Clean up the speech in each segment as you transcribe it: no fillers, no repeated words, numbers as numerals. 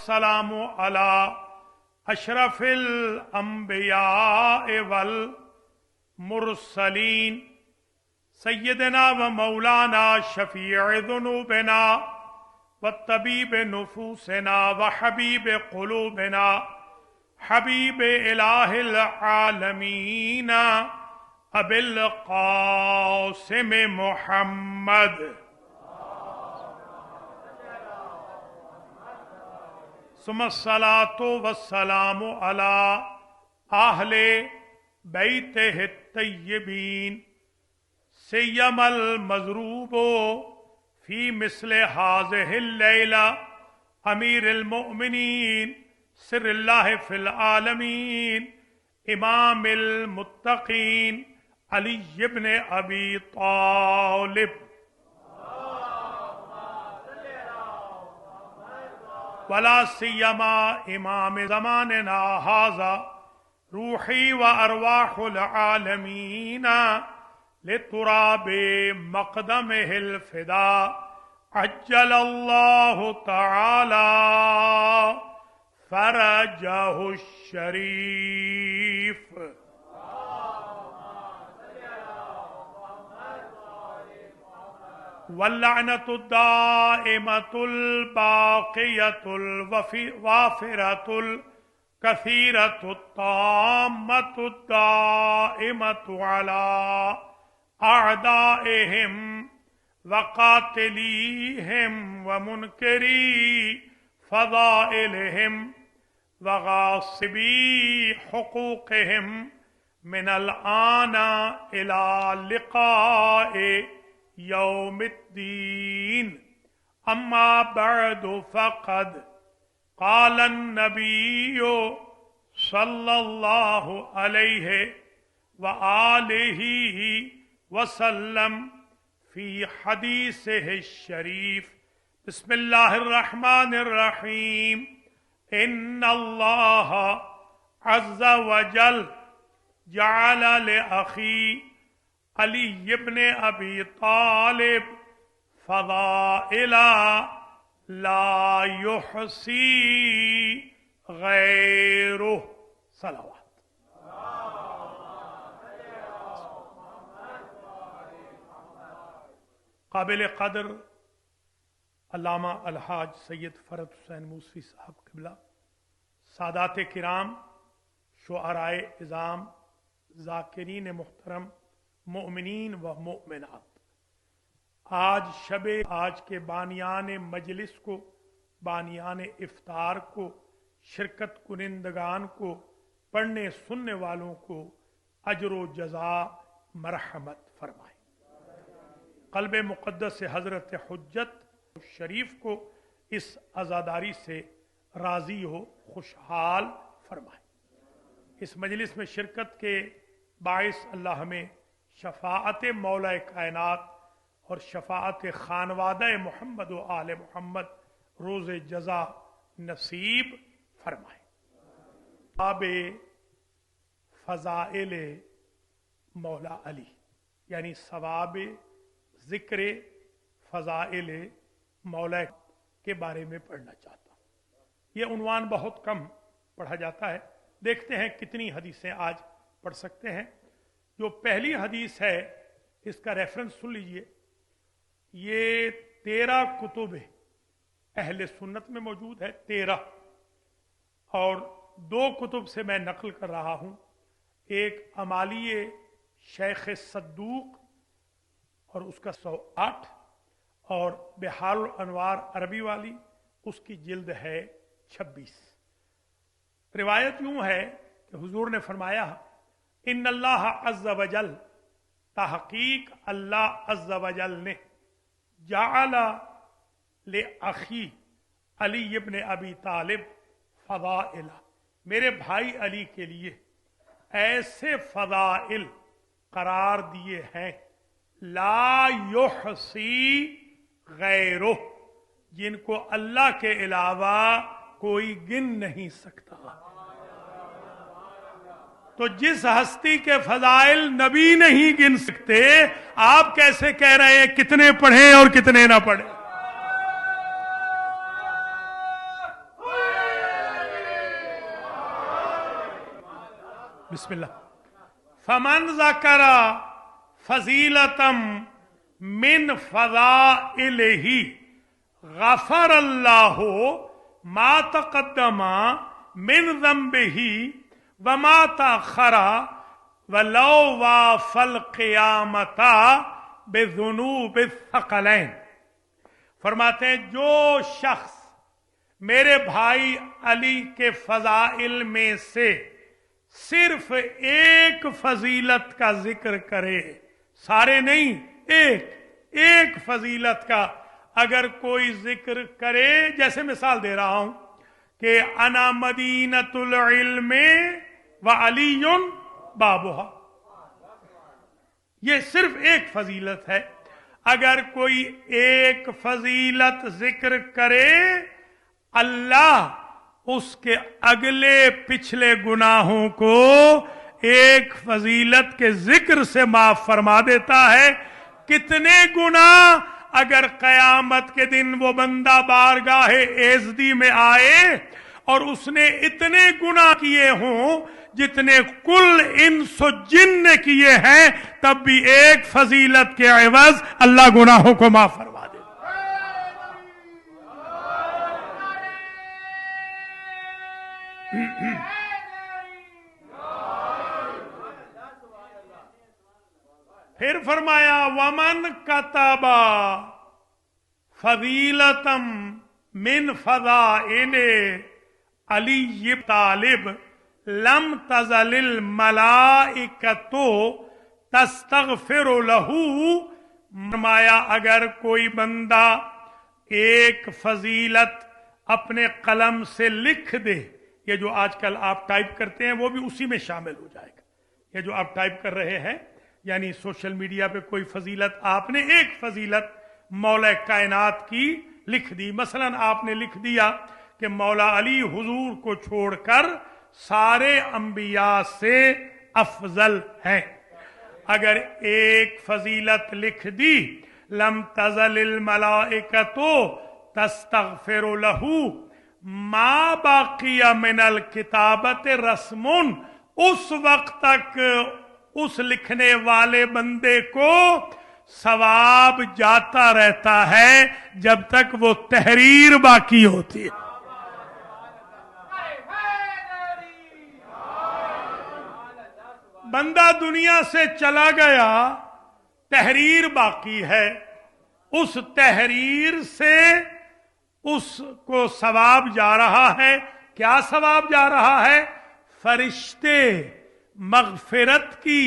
वस्सलामु अला अशरफिल अंबिया वल मुरसलीन सय्यदना व मौलाना शफीअ ज़ुनूबिना व तबीब नुफूसिना व हबीब क़ुलूबिना हबीब इलाहिल आलमीन अबिल क़ासिम मुहम्मद सुम्मस्सलातु वस्सलामु अला आहले बैतिहि तय्यबीन सय्यमल मज़रूबो फी मिस्ले हाज़िहिल लैला अमीरुल मोमिनीन सिर्रुल्लाहि फिल आलमीन इमामुल मुत्तक़ीन अली इब्न अबी तालिब वला सियमा इमाम ज़मानिना हाज़ा रूही व अरवाहुल आलमीन लितुराबे मक़दमिहिल फ़िदा अज्जलल्लाहु तआला फ़रजहु शरीफ। वल्लअनतु दाइमतुल बाक़ियतुल वाफ़िरतुल कसीरतु ताम्मतु दाइमतु अला अअदाइहिम व क़ातिलीहिम व मुनकरी फ़ज़ाइलिहिम व गासिबी हुक़ूक़िहिम मिनल आना इला लिक़ाए यौमिद्दीन अम्मा बअदु फ़क़द क़ालन नबिय्यु सल्लल्लाहु अलैहि व आलिहि वसल्लम फ़ी हदीसिहि शरीफ बिस्मिल्लाहिर रहमानिर रहीम इन्नल्लाह अज़्ज़ा व जल जअल लिअख़ी अली इब्न अबी तालिब फ़ज़ाइला ला युहसी गैरुह। सलावत। काबिल क़द्र अल्लामा अलहाज सैयद फ़रद हुसैन मूसवी साहब क़िबला, सादात किराम, शुअराए इज़ाम, ज़ाकिरीन मुहतरम, मोमिनीन व मोमिनात, आज शबे आज के बानियान मजलिस को, बानियान इफ्तार को, शिरकत कुनिंदगान को, पढ़ने सुनने वालों को अजर व जज़ा मरहमत फरमाए। क़ल्ब मुक़द्दस से हज़रत हुज्जत शरीफ को इस अज़ादारी से राज़ी हो, खुशहाल फरमाए। इस मजलिस में शिरकत के बाइस अल्लाह हमें शफ़ाअत मौला कायनात और शफ़ाअत खानवादा मोहम्मद व आले मोहम्मद रोज़ जज़ा नसीब फरमाए। बाब फ़ज़ाइल मौला अली यानी सवाब ज़िक्र फ़ज़ाइल मौला के बारे में पढ़ना चाहता हूँ। ये उन्वान बहुत कम पढ़ा जाता है। देखते हैं कितनी हदीसें आज पढ़ सकते हैं। जो पहली हदीस है इसका रेफरेंस सुन लीजिए। ये 13 कुतुब अहले सुन्नत में मौजूद है, 13, और 2 कुतुब से मैं नकल कर रहा हूँ। एक अमालिये शेख सद्दूक और उसका 108, और बिहारुल अनवार अरबी वाली उसकी जिल्द है 26। रिवायत यूं है कि हुजूर ने फरमाया, इन्नल्लाह अज़्ज़ा वजल, तहकीक अल्लाह अज़्ज़ा वजल ने, जाअला ले अखी अली इब्न अबी तालिब फ़ज़ाइला, मेरे भाई अली के लिए ऐसे फ़ज़ाइल करार दिए हैं, ला युहसी गैरुह, जिनको अल्लाह के अलावा कोई गिन नहीं सकता। तो जिस हस्ती के फजाइल नबी नहीं गिन सकते, आप कैसे कह रहे हैं कितने पढ़े और कितने ना पढ़े। बिस्मिल्लाह। फमन ज़करा फजीलतम मिन फज़ाइलिही गफ़र अल्लाहु मा तक़द्दमा मिन ज़ंबिही व मा तअख़्ख़रा वलौ वाफ़ल क़ियामता बिज़ुनूबि थक़लैन। फरमाते हैं जो शख्स मेरे भाई अली के फजाइल में से सिर्फ एक फजीलत का जिक्र करे, सारे नहीं, एक फजीलत का अगर कोई जिक्र करे, जैसे मिसाल दे रहा हूं कि अना मदीनतुल इल्म व अलीयुन बाबुहा, ये सिर्फ एक फजीलत है। अगर कोई एक फजीलत जिक्र करे, अल्लाह उसके अगले पिछले गुनाहों को एक फजीलत के जिक्र से माफ फरमा देता है। कितने गुनाह? अगर कयामत के दिन वो बंदा बारगाहे एज़दी में आए और उसने इतने गुनाह किए हों जितने कुल इंसो जिन ने किए हैं, तब भी एक फजीलत के एवज अल्लाह गुनाहों को माफ फरमा दे। फिर फरमाया वमन कतबा फजीलतम मिन फज़ाइले अली तालिब लम तज़लिल मलाइकतो तस्तग़फिरु लहू। फरमाया अगर कोई बंदा एक फजीलत अपने कलम से लिख दे, ये जो आजकल आप टाइप करते हैं वो भी उसी में शामिल हो जाएगा। ये जो आप टाइप कर रहे हैं, यानी सोशल मीडिया पे कोई फजीलत, आपने एक फजीलत मौला कायनात की लिख दी। मसलन आपने लिख दिया कि मौला अली हुजूर को छोड़कर सारे अंबिया से अफजल हैं। अगर एक फजीलत लिख दी, लम तज़लिल मलाइकतो तस्तग़फिरु लहू मा बाकिया मिनल किताबत रस्मुन, उस वक्त तक उस लिखने वाले बंदे को सवाब जाता रहता है जब तक वो तहरीर बाकी होती है। बंदा दुनिया से चला गया, तहरीर बाकी है, उस तहरीर से उसको सवाब जा रहा है। क्या सवाब जा रहा है? फरिश्ते मगफिरत की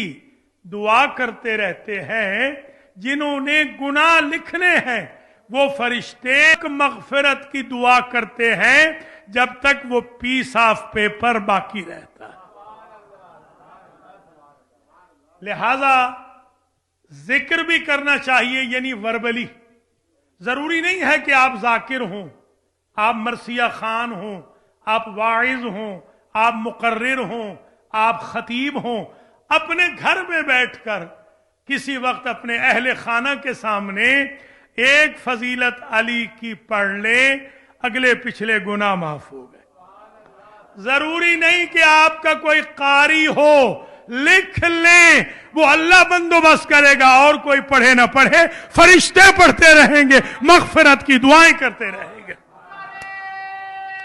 दुआ करते रहते हैं। जिन्होंने गुनाह लिखने हैं वो फरिश्ते मगफिरत की दुआ करते हैं जब तक वो पीस ऑफ पेपर बाकी रहता है। लिहाजा जिक्र भी करना चाहिए, यानी वर्बली। जरूरी नहीं है कि आप जाकिर हों, आप मरसिया खान हों, आप वाइज हों, आप मुकर्रिर हों, आप खतीब हों। अपने घर में बैठकर किसी वक्त अपने अहले खाना के सामने एक फजीलत अली की पढ़ ले, अगले पिछले गुनाह माफ हो गए। जरूरी नहीं कि आपका कोई कारी हो, लिख लें, वो अल्लाह बंदोबस्त करेगा। और कोई पढ़े ना पढ़े, फरिश्ते पढ़ते रहेंगे, मगफिरत की दुआएं करते रहेंगे।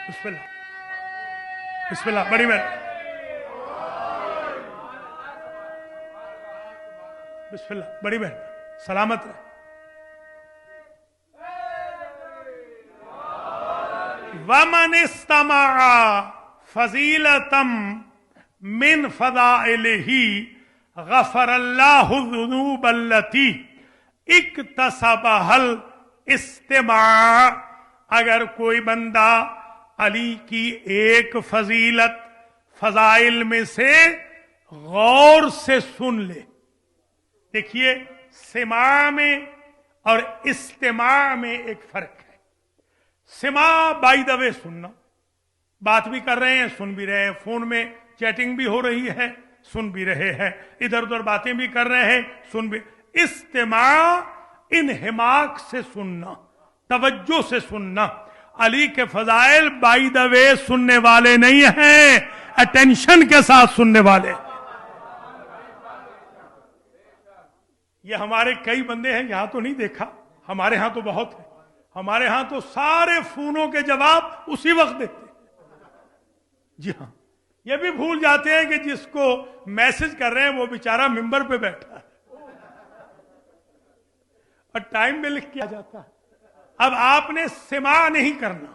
बिस्मिल्लाह, बिस्मिल्लाह, बड़ी मेहरबानी, बिस्मिल्लाह, बड़ी मेहरबानी, सलामत रहे। वमन इस्तमा फजीलतम मिन फज़ाइलिही गफ़रल्लाहु ज़ुनूबल्लती इक्तसबहल इस्तिमा। अगर कोई बंदा अली की एक फजीलत फजाइल में से गौर से सुन ले। देखिए, सिमा में और इस्तिमा में एक फर्क है। सिमा बाय द वे सुनना, बात भी कर रहे हैं, सुन भी रहे हैं, फोन में चैटिंग भी हो रही है, सुन भी रहे हैं, इधर उधर बातें भी कर रहे हैं, सुन भी। इस्तिमा इन्हिमाक से सुनना, तवज्जो से सुनना। अली के फजाइल बाय द वे सुनने वाले नहीं हैं, अटेंशन के साथ सुनने वाले। یہ ہمارے کئی بندے ہیں، یہاں تو نہیں دیکھا، ہمارے ہاں تو بہت ہے، ہمارے ہاں تو سارے فونوں کے جواب اسی وقت دیتے ہیں۔ جی ہاں، یہ بھی بھول جاتے ہیں کہ جس کو میسج کر رہے ہیں وہ بیچارہ ممبر پہ بیٹھا ہے اور ٹائم میں لکھ کے آ جاتا ہے۔ اب آپ نے سماع نہیں کرنا۔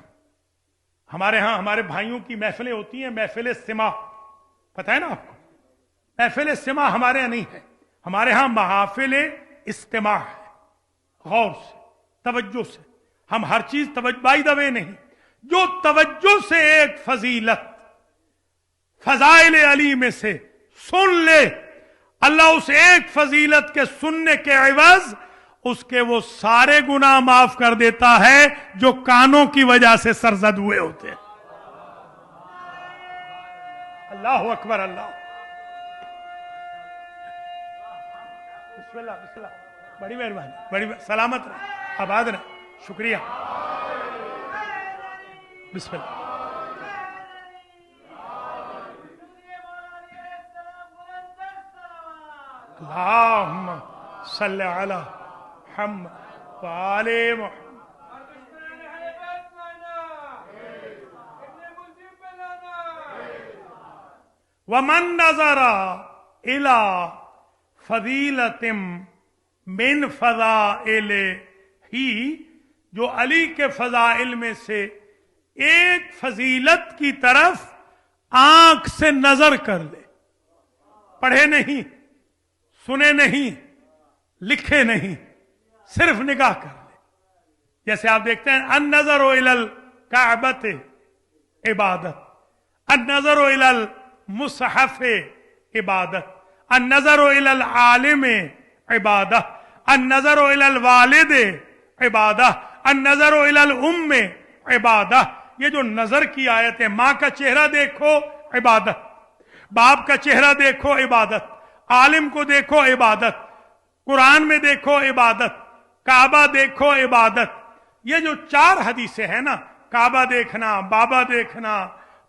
ہمارے ہاں ہمارے بھائیوں کی محفلیں ہوتی ہیں، محفل سماع، پتہ ہے نا آپ کو؟ محفل سماع ہمارے ہاں نہیں ہے، ہمارے ہاں محافل استماع ہے، غور سے، توجہ سے۔ ہم ہر چیز توجہ بائی دا وے نہیں، جو توجہ سے ایک فضیلت فضائل علی میں سے سن لے، اللہ اس ایک فضیلت کے سننے کے عوض اس کے وہ سارے گناہ معاف کر دیتا ہے جو کانوں کی وجہ سے سرزد ہوئے ہوتے ہیں۔ اللہ اکبر، اللہ، بسم اللہ، بسم اللہ، بڑی مہربانی، بڑی سلامت رہے، آباد رہے، شکریہ، بسم اللہ۔ اللہم صلی علی محمد وآل محمد۔ ومن نظر الى فضیلت من فضائل ہی، جو علی کے فضائل میں سے ایک فضیلت کی طرف آنکھ سے نظر کر لے، پڑھے نہیں، سنے نہیں، لکھے نہیں، صرف نگاہ کر لے۔ جیسے آپ دیکھتے ہیں النظر الی الکعبۃ عبادت، النظر الی المصحف عبادت، النظر الی العالم عبادہ، النظر الی الوالد عبادہ، النظر الی الام عبادہ۔ یہ جو نظر کی آیت ہے، ماں کا چہرہ دیکھو عبادت، باپ کا چہرہ دیکھو عبادت، عالم کو دیکھو عبادت، قرآن میں دیکھو عبادت، کعبہ دیکھو عبادت۔ یہ جو 4 حدیثیں ہیں نا، کعبہ دیکھنا، بابا دیکھنا،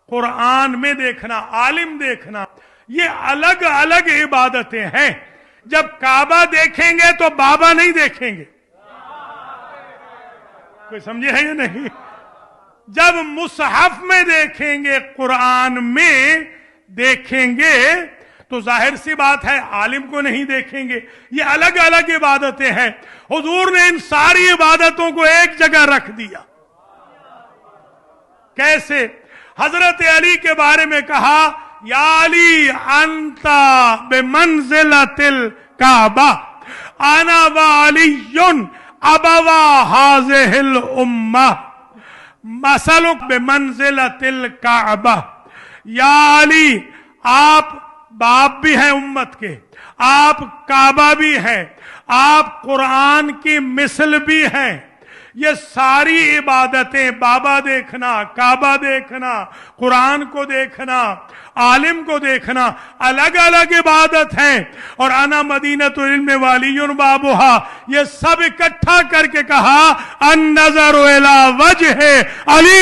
قرآن میں دیکھنا، عالم دیکھنا، یہ الگ الگ عبادتیں ہیں۔ جب کعبہ دیکھیں گے تو بابا نہیں دیکھیں گے، کوئی سمجھے ہے یا نہیں؟ جب مصحف میں دیکھیں گے، قرآن میں دیکھیں گے، تو ظاہر سی بات ہے عالم کو نہیں دیکھیں گے۔ یہ الگ الگ عبادتیں ہیں، حضور نے ان ساری عبادتوں کو ایک جگہ رکھ دیا۔ کیسے؟ حضرت علی کے بارے میں کہا یا علی انت بمنزلۃ الکعبہ انا وعلی ابوا هذه الامہ مثلک بمنزلۃ الکعبہ۔ یا علی، آپ باپ بھی ہیں امت کے، آپ کعبہ بھی ہیں، آپ قرآن کی مثل بھی ہیں۔ یہ ساری عبادتیں، بابا دیکھنا، کعبہ دیکھنا، قرآن کو دیکھنا، عالم کو دیکھنا، الگ الگ عبادت ہیں۔ اور انا مدینۃ العلم والی بابھا، یہ سب اکٹھا کر کے کہا النظر الی وجہ علی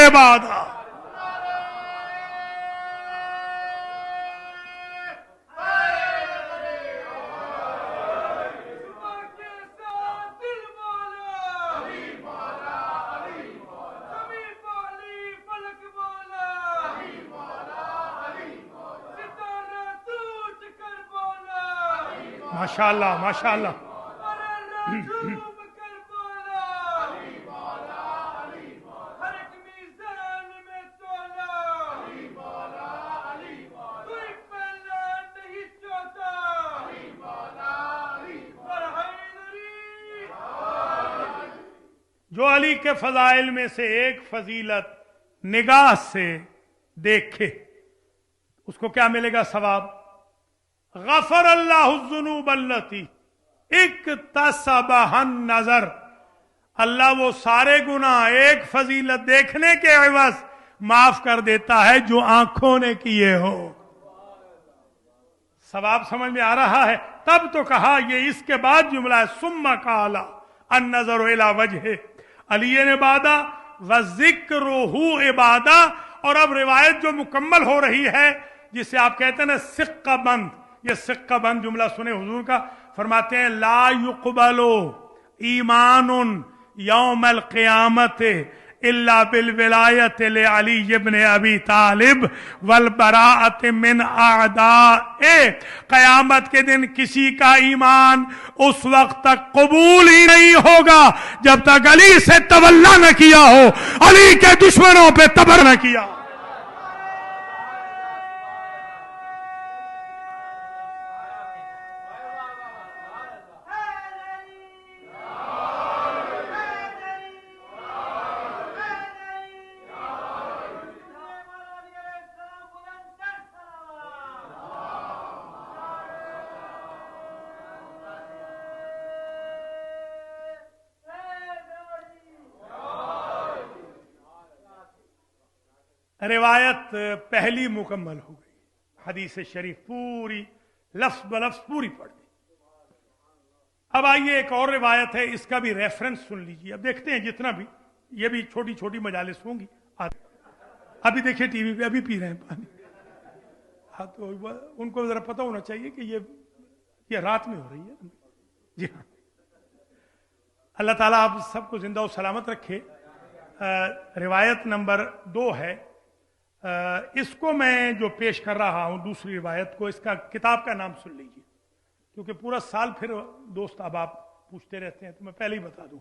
عبادہ۔ ماشاءاللہ، ماشاءاللہ۔ جو علی کے فضائل میں سے ایک فضیلت نگاہ سے دیکھے، اس کو کیا ملے گا ثواب؟ غفر اللہ الذنوب التی اکتسبها النظر، اللہ وہ سارے گناہ ایک فضیلت دیکھنے کے عوض معاف کر دیتا ہے جو آنکھوں نے کیے ہو۔ ثواب سمجھ میں آ رہا ہے؟ تب تو کہا، یہ اس کے بعد جملہ ہے ثم قال النظر الی وجہ علی عبادہ وذکرہ عبادہ۔ اور اب روایت جو مکمل ہو رہی ہے، جسے آپ کہتے ہیں نا سکہ بند، یہ سکہ بند جملہ سنے حضور کا، फरमाते हैं ला युक़बलो ईमानुन यौमल क़ियामत इल्ला बिल विलायत ले अली इब्न अबी तालिब वल बराअत मिन आदाए। क़यामत के दिन किसी का ईमान उस वक्त तक कबूल ही नहीं होगा जब तक अली से तवल्ला न किया हो, अली के दुश्मनों पे तबर न किया। रिवायत पहली मुकम्मल हो गई, हदीस शरीफ पूरी लफ्ज ब लफ्ज पूरी पढ़ दी। अब आइए एक और रिवायत है, इसका भी रेफरेंस सुन लीजिए। अब देखते हैं जितना भी, ये भी छोटी छोटी मजालिस होंगी। अभी देखिए टीवी पे अभी पी रहे हैं पानी। हाँ, तो उनको जरा पता होना चाहिए कि ये रात में हो रही है। जी हाँ, अल्लाह ताला आप सबको जिंदा और सलामत रखे। रिवायत नंबर 2 है। इसको मैं जो पेश कर रहा हूं दूसरी रिवायत को, इसका किताब का नाम सुन लीजिए, क्योंकि पूरा साल फिर दोस्त अब आप पूछते रहते हैं तो मैं पहले ही बता दूं।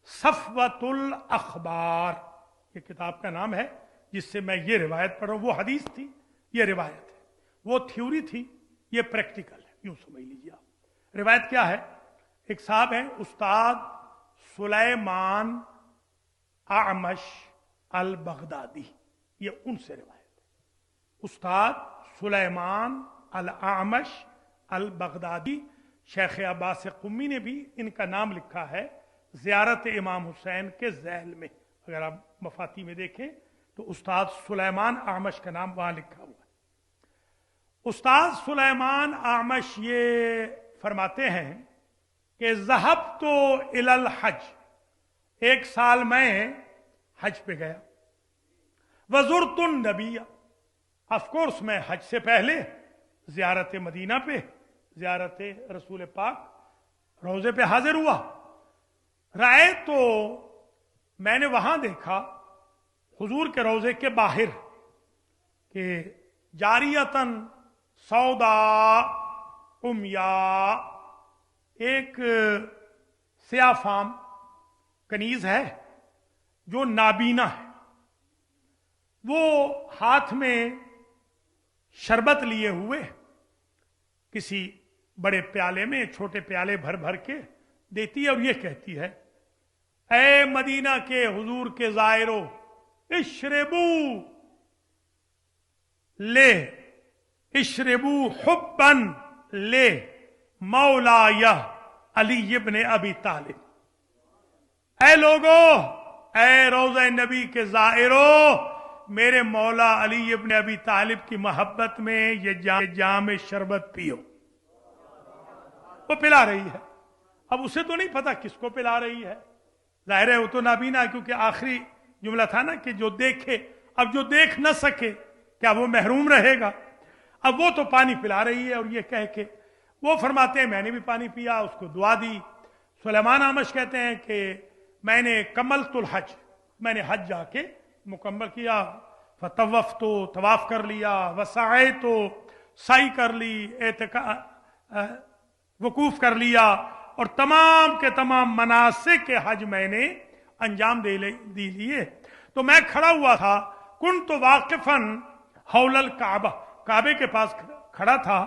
सफ़वतुल अखबार ये किताब का नाम है, जिससे मैं ये रिवायत पढ़ रहा हूं। वो हदीस थी, ये रिवायत है। वो थ्योरी थी, ये प्रैक्टिकल है, यूं समझ लीजिए आप। रिवायत क्या है? एक साहब हैं उस्ताद सुलेमान आमश अल बगदादी, ये उनसे रिवायत है। उस्ताद सुलेमान अल आमश अल बगदादी, शेख अब्बास कुम्मी ने भी इनका नाम लिखा है ज़ियारत इमाम हुसैन के ज़ैल में। अगर आप मफाती में देखें तो उस्ताद सुलेमान आमश का नाम वहां लिखा हुआ है। उस्ताद सुलेमान आमश ये फरमाते हैं कि ज़हब तो इलल हज, एक साल मैं हज पे गया। वज़ुरतुन नबिया, ऑफकोर्स मैं हज से पहले ज़ियारत मदीना पे, ज़ियारत रसूल पाक रोज़े पे हाजिर हुआ। राय तो मैंने वहां देखा हुजूर के रोज़े के बाहर कि जारियतन सौदा उमिया, एक सियाफाम कनीज है जो नाबीना है। वो हाथ में शरबत लिए हुए किसी बड़े प्याले में, छोटे प्याले भर भर के देती है और ये कहती है, ऐ मदीना के हुजूर के जायरो इशरबू ले, इशरबू हुब्बन ले मौलाया अली इब्न अबी तालिब। ऐ लोगो, ऐ रोज़ा नबी के जायरो, मेरे मौला अली इब्न अबी तालिब की मोहब्बत में ये जाम शरबत पियो। वो पिला रही है। अब उसे तो नहीं पता किसको पिला रही है, जाहिर है वो तो नाबीना, क्योंकि आखिरी जुमला था ना कि जो देखे। अब जो देख न सके क्या वो महरूम रहेगा? अब वो तो पानी पिला रही है और ये कह के वो फरमाते हैं मैंने भी पानी पिया, उसको दुआ दी। सुलेमान आमश कहते हैं कि मैंने कमलतुल हज, मैंने हज जाके मुकम्मल किया। फतवफ तो तवाफ कर लिया, वसाए तो साई कर ली, वकूफ कर लिया, और तमाम के तमाम मनासिक के हज मैंने अंजाम दे लिए। तो मैं खड़ा हुआ था, कुन तो वाकिफन हौलल काबा, काबे के पास खड़ा था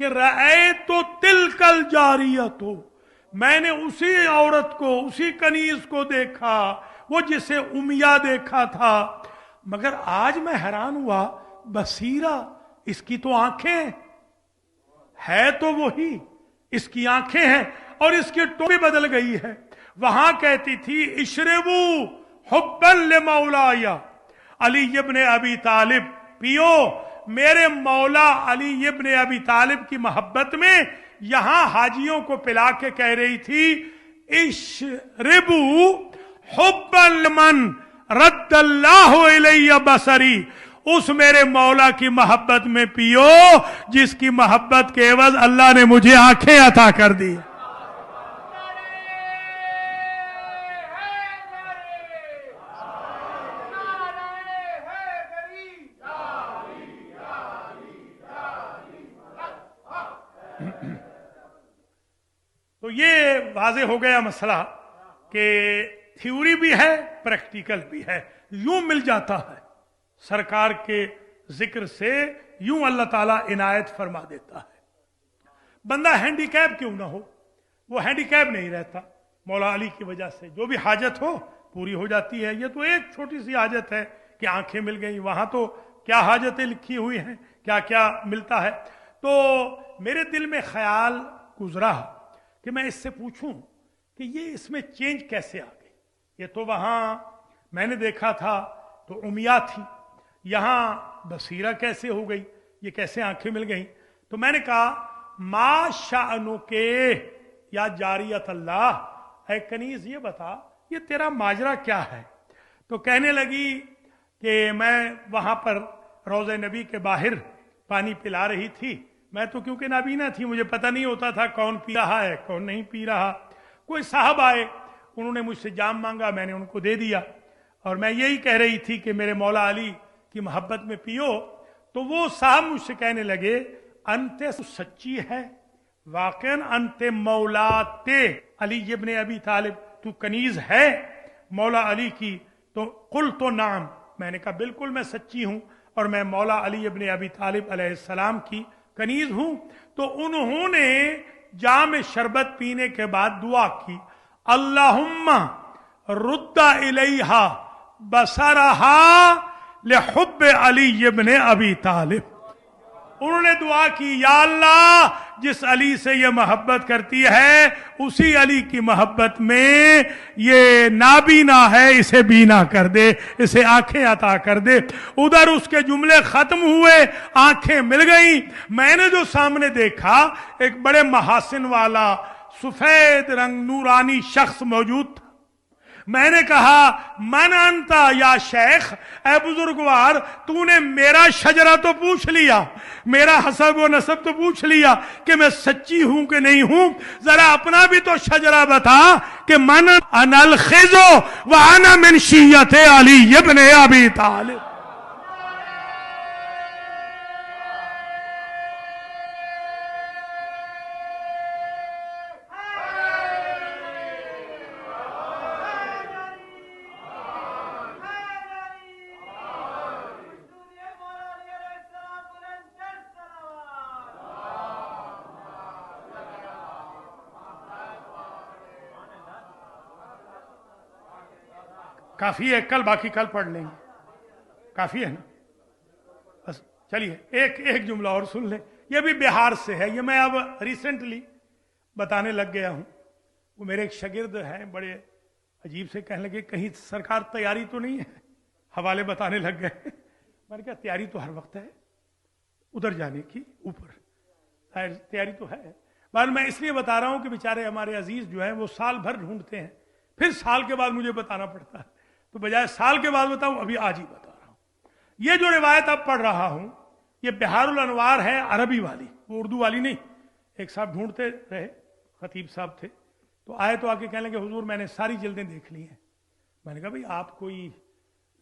कि रए तो तिलकल जारिया, तो मैंने उसी औरत को, उसी कनीज को देखा, वो जिसे उमिया देखा था। मगर आज मैं हैरान हुआ, बसीरा, इसकी तो आंखें है, तो वही इसकी आंखें हैं और इसकी टोपी बदल गई है। वहां कहती थी इशरबू हुब्बन ले मौलाया अली इब्न अबी तालिब, पियो मेरे मौला अली इब्न अबी तालिब की मोहब्बत में। यहां हाजियों को पिला के कह रही थी इशरबू हुब्बन मन रद्दल्लाहु इलैया बसरी, उस मेरे मौला की मोहब्बत में पियो जिसकी मोहब्बत के एवज अल्लाह ने मुझे आंखें अता कर दी। तो ये वाजे हो गया मसला कि थ्योरी भी है प्रैक्टिकल भी है। यूं मिल जाता है सरकार के जिक्र से, यूं अल्लाह ताला इनायत फरमा देता है। बंदा हैंडीकैप क्यों ना हो, वो हैंडीकैप नहीं रहता। मौला अली की वजह से जो भी हाजत हो पूरी हो जाती है। ये तो एक छोटी सी हाजत है कि आंखें मिल गई, वहां तो क्या हाजतें लिखी हुई हैं, क्या क्या मिलता है। तो मेरे दिल में ख्याल गुजरा कि मैं इससे पूछूं कि ये इसमें चेंज कैसे आ गई। ये तो वहां मैंने देखा था तो उमिया थी, यहां बसीरा कैसे हो गई, ये कैसे आंखें मिल गई। तो मैंने कहा मा शाअनु के या जारियत अल्लाह, है कनीज ये बता ये तेरा माजरा क्या है। तो कहने लगी कि मैं वहां पर रोज़े नबी के बाहर पानी पिला रही थी। मैं तो क्योंकि नाबीना थी, मुझे पता नहीं होता था कौन पी रहा है कौन नहीं पी रहा। कोई साहब आए, उन्होंने मुझसे जाम मांगा, मैंने उनको दे दिया। और मैं यही कह रही थी कि मेरे मौला अली की मोहब्बत में पियो। तो वो साहब मुझसे कहने लगे अंते सच्ची है, वाकई अंते मौलाते अली इब्ने अबी तालिब, तू कनीज है मौला अली की। तो कुल तो नाम, मैंने कहा बिल्कुल मैं सच्ची हूं और मैं मौला अली इब्ने अबी तालिब अलैहिस्सलाम की कनीज हूं। तो उन्होंने जाम शरबत पीने के बाद दुआ की, अल्लाहुम्मा रुद्दा इलैहा बसरहा लिहुब्ब अली इब्ने अबी तालिब। उन्होंने दुआ की, या अल्लाह जिस अली से ये मोहब्बत करती है उसी अली की मोहब्बत में ये नाबीना है, इसे बीना कर दे, इसे आंखें अता कर दे। उधर उसके जुमले खत्म हुए, आंखें मिल गई। मैंने जो सामने देखा एक बड़े महासिन वाला सफेद रंग नूरानी शख्स मौजूद था। मैंने कहा मन अंता या शेख, ए बुजुर्गवार तूने मेरा शजरा तो पूछ लिया, मेरा हसब व नसब तो पूछ लिया कि मैं सच्ची हूं कि नहीं हूं, जरा अपना भी तो शजरा बता कि मन अनल खिजो व अना मिन शियते अली इब्ने अबी तालिब। काफी है, कल बाकी कल पढ़ लेंगे, काफी है ना। बस चलिए एक जुमला और सुन ले। ये भी बिहार से है, ये मैं अब रिसेंटली बताने लग गया हूं। वो मेरे एक शागिर्द हैं, बड़े अजीब से कहने लगे कहीं सरकार तैयारी तो नहीं है, हवाले बताने लग गए। मैंने कहा तैयारी तो हर वक्त है उधर जाने की, ऊपर तैयारी तो है। पर मैं इसलिए बता रहा हूं कि बेचारे हमारे अजीज जो हैं वो साल भर ढूंढते हैं, फिर साल के बाद मुझे बताना पड़ता है। तो बजाय साल के बाद बताऊं, अभी आज ही बता रहा हूं। ये जो रिवायत अब पढ़ रहा हूं ये बिहारुल अनवार है, अरबी वाली, वो उर्दू वाली नहीं। एक साहब ढूंढते रहे, खतीब साहब थे, तो आए तो आके कहने लगे हुजूर मैंने सारी जिल्दें देख ली हैं। मैंने कहा भाई आप कोई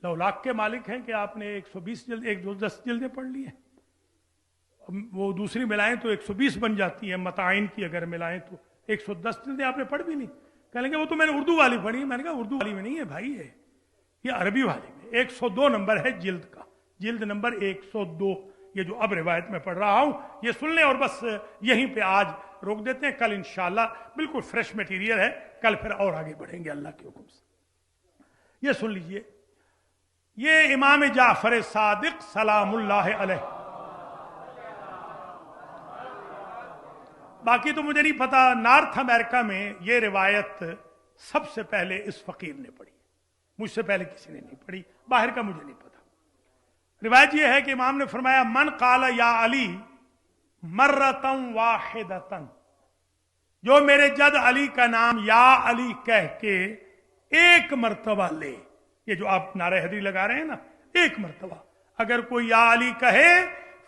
लौलाक के मालिक हैं कि आपने 120 जिल्द 110 जिल्दें पढ़ ली हैं। वो दूसरी मिलाएं तो 120 बन जाती है, मताइन की अगर मिलाएं तो 110 जिल्दें आपने पढ़ भी नहीं। कहने लगे वो तो मैंने उर्दू वाली पढ़ी। मैंने कहा उर्दू वाली में नहीं है भाई, ये अरबी वाली में 102 नंबर है जिल्द का, जिल्द नंबर 102। ये जो अब रिवायत में पढ़ रहा हूं ये सुन लें और बस यहीं पे आज रोक देते हैं। कल इंशाल्लाह बिल्कुल फ्रेश मटेरियल है, कल फिर और आगे बढ़ेंगे अल्लाह के हुक्म से। ये सुन लीजिए, ये इमाम जाफर सादिक सलामुल्लाह अलैह, बाकी तो मुझे नहीं पता, नॉर्थ अमेरिका में ये रिवायत सबसे पहले इस फकीर ने पढ़ी, मुझसे पहले किसी ने नहीं पढ़ी, बाहर का मुझे नहीं पता। रिवायत यह है कि इमाम ने फरमाया मन काला या अली मर्रतन वाहिदतन, जो मेरे जद अली का नाम या अली कह के एक मर्तबा ले, ये जो आप नारे हैदरी लगा रहे हैं ना, एक मर्तबा اگر کوئی یا علی کہے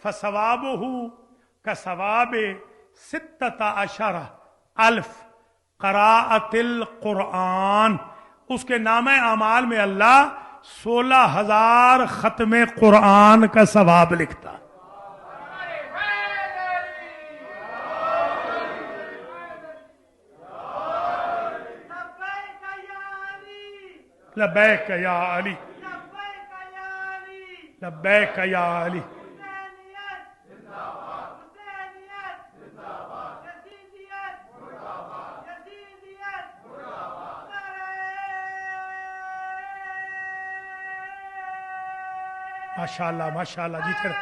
فثوابہ کثواب 16,000 قراءت القرآن، اس کے نامہ اعمال میں اللہ 16,000 ختم قرآن کا ثواب لکھتا۔ لبیک یا علی، لبیک یا علی۔ ماشاء اللہ ماشاء اللہ جی سر۔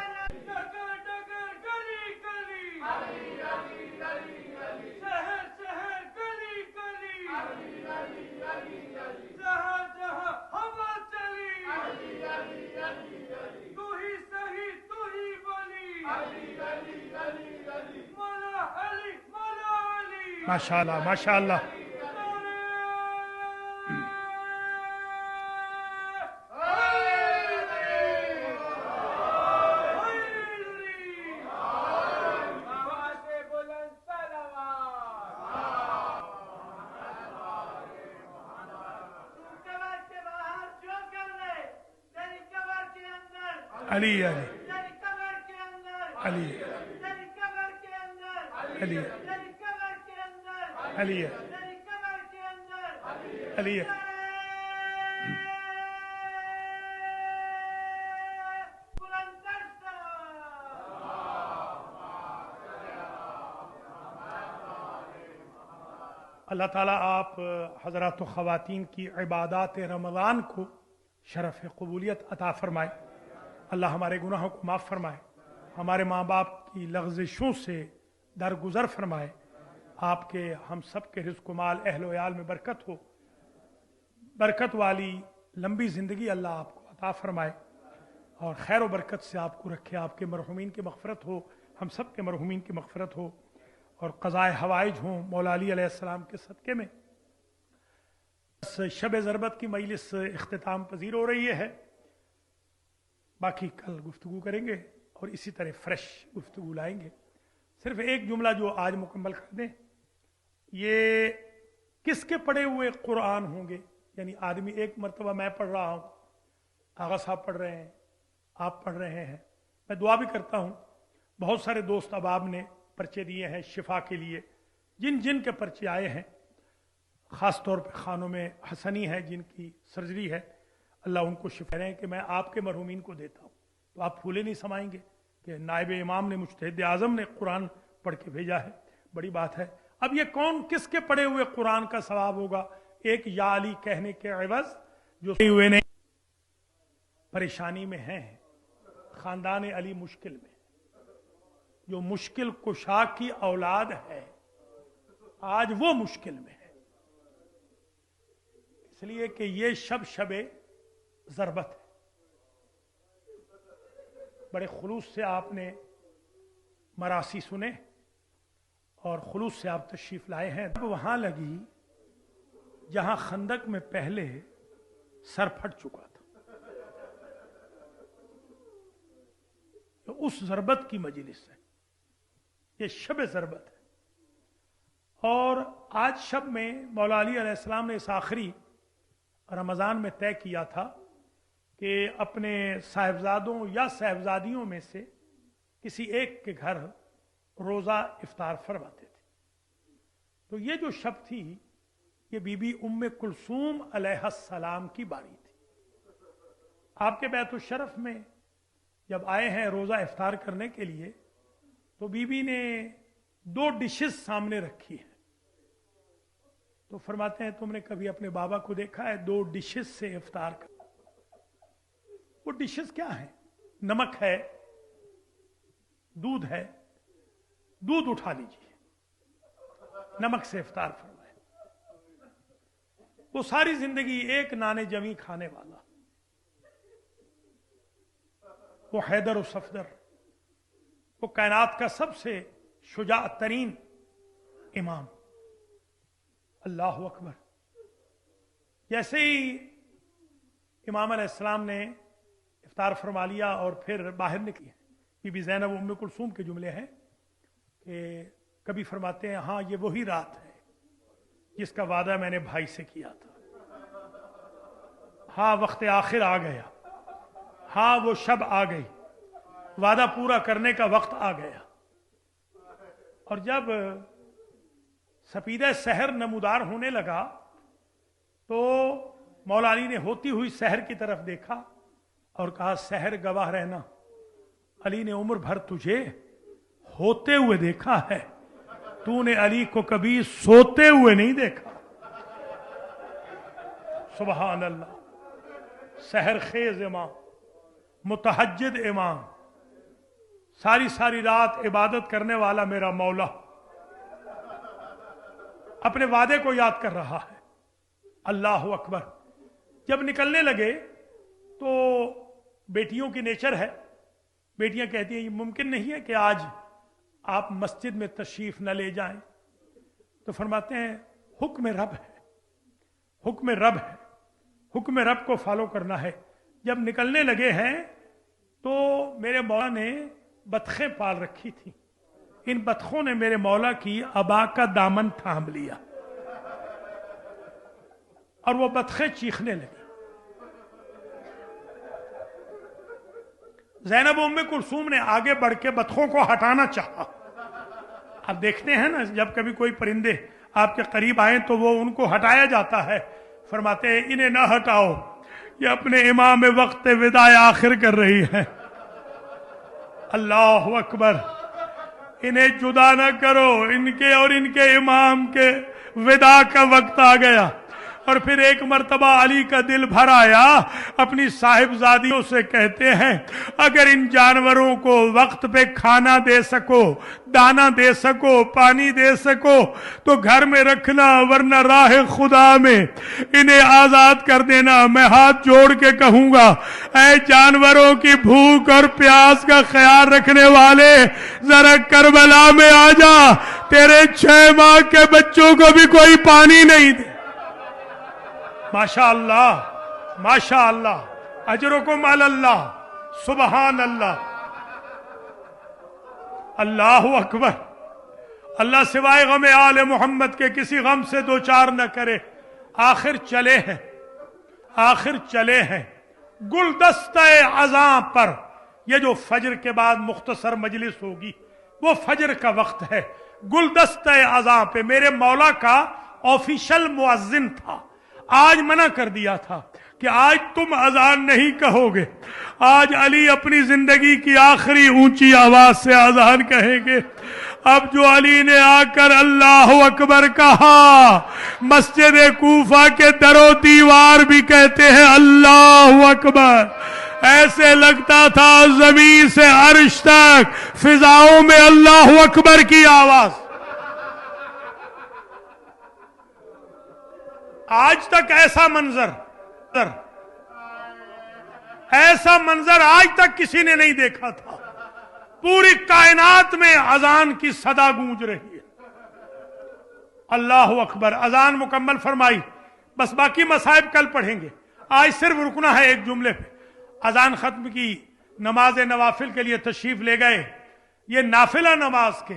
ماشاء اللہ ماشاء اللہ۔ علی علی علی علی علی علی۔ اللہ تعالیٰ آپ حضرات و خواتین کی عبادات رمضان کو شرف قبولیت عطا فرمائے۔ اللہ ہمارے گناہوں کو معاف فرمائے، ہمارے ماں باپ کی لغزشوں سے درگزر فرمائے، آپ کے ہم سب کے رزق و مال اہل و عیال میں برکت ہو، برکت والی لمبی زندگی اللہ آپ کو عطا فرمائے اور خیر و برکت سے آپ کو رکھے، آپ کے مرحومین کی مغفرت ہو، ہم سب کے مرحومین کی مغفرت ہو اور قضائے حوائج ہوں مولا علی علیہ السلام کے صدقے میں۔ شب ضربت کی مجلس اختتام پذیر ہو رہی ہے، باقی کل گفتگو کریں گے اور اسی طرح فریش گفتگو لائیں گے۔ صرف ایک جملہ جو آج مکمل کر دیں، یہ کس کے پڑھے ہوئے قرآن ہوں گے؟ یعنی آدمی ایک مرتبہ میں پڑھ رہا ہوں، آغا صاحب پڑھ رہے ہیں، آپ پڑھ رہے ہیں، میں دعا بھی کرتا ہوں۔ بہت سارے دوست احباب نے پرچے دیے ہیں شفا کے لیے، جن جن کے پرچے آئے ہیں، خاص طور پہ خانوں میں حسنی ہے جن کی سرجری ہے، اللہ ان کو شفا دے کہ میں آپ کے مرحومین کو دیتا ہوں، تو آپ پھولے نہیں سمائیں گے کہ نائب امام نے مجتہد اعظم نے قرآن پڑھ کے بھیجا ہے، بڑی بات ہے۔ اب یہ کون کس کے پڑھے ہوئے قرآن کا ثواب ہوگا؟ ایک یا علی کہنے کے عوض جو ہوئے نہیں، پریشانی میں ہیں، خاندان علی مشکل میں، جو مشکل کشا کی اولاد ہے آج وہ مشکل میں ہے، اس لیے کہ یہ شب ضربت ہے۔ بڑے خلوص سے آپ نے مراسی سنے اور خلوص سے آپ تشریف لائے ہیں۔ اب وہاں لگی جہاں خندق میں پہلے سر پھٹ چکا تھا، اس ضربت کی مجلس ہے، یہ شب ضربت ہے۔ اور آج شب میں مولا علی علیہ السلام نے اس آخری رمضان میں طے کیا تھا کہ اپنے صاحبزادوں یا صاحبزادیوں میں سے کسی ایک کے گھر روزہ افطار فرماتے تھے۔ تو یہ جو شب تھی یہ بی بی ام کلثوم علیہ السلام کی باری تھی۔ آپ کے بیت الشرف میں جب آئے ہیں روزہ افطار کرنے کے لیے تو بی بی نے 2 ڈشز سامنے رکھی ہیں، تو فرماتے ہیں تم نے کبھی اپنے بابا کو دیکھا ہے 2 ڈشز سے افطار کر؟ وہ ڈشز کیا ہیں؟ نمک ہے، دودھ ہے، دودھ اٹھا لیجیے، نمک سے افطار فرمائے۔ وہ ساری زندگی ایک نانے جویں کھانے والا، وہ حیدر و صفدر، وہ کائنات کا سب سے شجاع ترین امام، اللہ اکبر۔ جیسے ہی امام علیہ السلام نے इफ्तार फरमा लिया और फिर बाहर निकले। बीबी ज़ैनब उम्मे कुलसूम के जुमले हैं कि कभी फरमाते हैं, हाँ ये वही रात है जिसका वादा मैंने भाई से किया था, हाँ वक्त आखिर आ गया, हाँ वो शब आ गई, वादा पूरा करने का वक्त आ गया। और जब सफीदा सहर नमूदार होने लगा तो मौला अली ने होती हुई सहर की तरफ देखा और कहा, सहर गवाह रहना, अली ने उम्र भर तुझे होते हुए देखा है, तूने अली को कभी सोते हुए नहीं देखा। सुबहान अल्लाह। सहर खेज इमाम, मुतहज्जिद इमाम, सारी सारी रात इबादत करने वाला मेरा मौला अपने वादे को याद कर रहा है। अल्लाह अकबर। जब निकलने लगे तो बेटियों की नेचर है, बेटियां कहती हैं ये मुमकिन नहीं है कि आज आप मस्जिद में तशरीफ न ले जाएं। तो फरमाते हैं हुक्म रब है, हुक्म रब है, हुक्म रब को फॉलो करना है। जब निकलने लगे हैं तो मेरे मौला ने बतखें पाल रखी थी, इन बतखों ने मेरे मौला की अबा का दामन थाम लिया और वो बतखें चीखने लगी। ज़ैनब उम्मे कुलसूम ने आगे बढ़ के बतखों को हटाना चाहा। अब देखते हैं ना, जब कभी कोई परिंदे आपके करीब आए तो वो उनको हटाया जाता है। फरमाते हैं इन्हें ना हटाओ, ये अपने इमाम वक्त विदाए आखिर कर रही है। अल्लाह अकबर। इन्हें जुदा ना करो, इनके और इनके इमाम के विदा का वक्त आ गया। और फिर एक मर्तबा अली का दिल भर आया, अपनी साहिबजादियों से कहते हैं अगर इन जानवरों को वक्त पे खाना दे सको, दाना दे सको, पानी दे सको तो घर में रखना, वरना राह खुदा में इन्हें आजाद कर देना। मैं हाथ जोड़ के कहूंगा, ऐ जानवरों की भूख और प्यास का ख्याल रखने वाले, जरा करबला में आ जा, तेरे 6 माह के बच्चों को भी कोई पानी नहीं दे। माशा अल्लाह, माशा अल्लाह, अजरुकुम अल्लाह, सुबहान अल्लाह, अल्लाह अकबर। अल्लाह सिवाय गम आले मोहम्मद के किसी गम से दो चार न करे। आखिर चले हैं, आखिर चले हैं गुलदस्ते अज़ां पर। ये जो फजर के बाद मुख्तसर मजलिस होगी वो फजर का वक्त है। गुलदस्ते अज़ां पे मेरे मौला का ऑफिशियल मुअज्जिन था, आज मना कर दिया था कि आज तुम अजान नहीं कहोगे, आज अली अपनी जिंदगी की आखिरी ऊंची आवाज से अजान कहेंगे। अब जो अली ने आकर अल्लाह अकबर कहा, मस्जिद कूफा के दरो दीवार भी कहते हैं अल्लाह अकबर। ऐसे लगता था जमीन से अर्श तक फिजाओं में अल्लाह अकबर की आवाज। आज तक ऐसा मंजर आज तक किसी ने नहीं देखा था। पूरी कायनात में अजान की सदा गूंज रही है। अल्लाह अकबर। अजान मुकम्मल फरमाई, बस बाकी मसाइब कल पढ़ेंगे। आज सिर्फ रुकना है एक जुमले पे। अजान खत्म की, नमाज नवाफिल के लिए तशरीफ ले गए। ये नाफिला नमाज के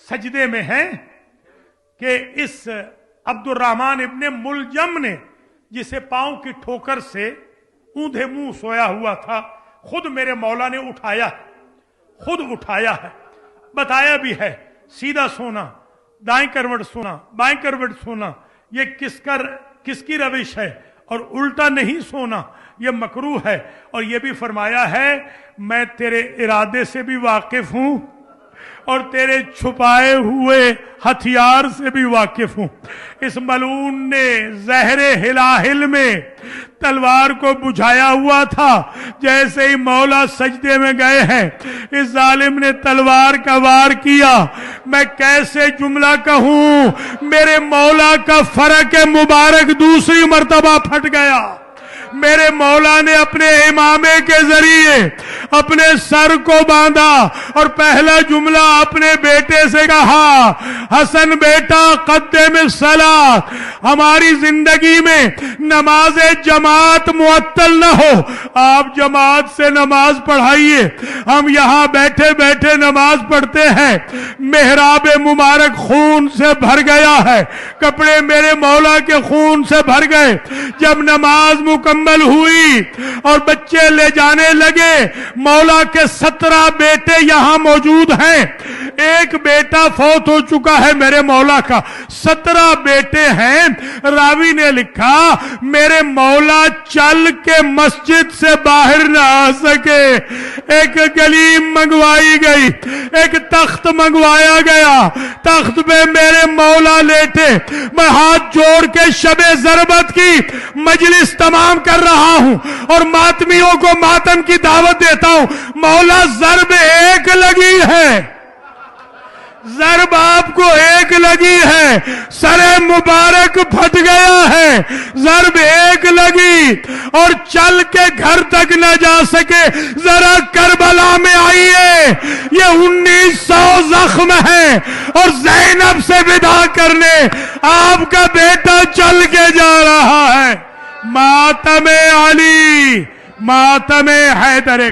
सजदे में है कि इस अब्दुर्रहमान इब्ने मुलजम ने, जिसे पांव की ठोकर से ऊंधे मुंह सोया हुआ था, खुद मेरे मौला ने उठाया है, खुद उठाया है। बताया भी है सीधा सोना, दाएं करवट सोना, बाएं करवट सोना ये किसकी रविश है, और उल्टा नहीं सोना ये मकरूह है। और ये भी फरमाया है मैं तेरे इरादे से भी वाकिफ हूं और तेरे छुपाए हुए हथियार से भी वाकिफ हूं। इस मलून ने जहरे हिलाहिल में तलवार को बुझाया हुआ था। जैसे ही मौला सजदे में गए हैं, इस जालिम ने तलवार का वार किया। मैं कैसे जुमला कहूं, मेरे मौला का फरक मुबारक दूसरी मर्तबा फट गया। میرے مولا نے اپنے امامے کے ذریعے اپنے سر کو باندھا اور پہلا جملہ اپنے بیٹے سے کہا، حسن بیٹا قدم الصلاۃ، ہماری زندگی میں نماز جماعت معطل نہ ہو، آپ جماعت سے نماز پڑھائیے، ہم یہاں بیٹھے بیٹھے نماز پڑھتے ہیں، محراب مبارک خون سے بھر گیا ہے، کپڑے میرے مولا کے خون سے بھر گئے۔ جب نماز مکمل ہوئی اور بچے لے جانے لگے، مولا کے 17 بیٹے یہاں موجود ہیں، ایک بیٹا فوت ہو چکا ہے میرے مولا کا، 17 بیٹے ہیں۔ راوی نے لکھا میرے مولا چل کے مسجد سے باہر نہ آ سکے، ایک گلیم منگوائی گئی، ایک تخت منگوایا گیا، تخت پہ میرے مولا لیٹے، میں ہاتھ جوڑ کے شب ضربت کی مجلس تمام کر رہا ہوں اور ماتمیوں کو ماتم کی دعوت دیتا ہوں، مولا ضرب ایک لگی ہے، ضرب آپ کو ایک لگی ہے، سر مبارک پھٹ گیا ہے، ضرب ایک لگی اور چل کے گھر تک نہ جا سکے، ذرا کربلا میں آئیے، یہ 1900 زخم ہے اور زینب سے ودا کرنے آپ کا بیٹا چل کے جا رہا ہے۔ ماتم علی، ماتم حیدر۔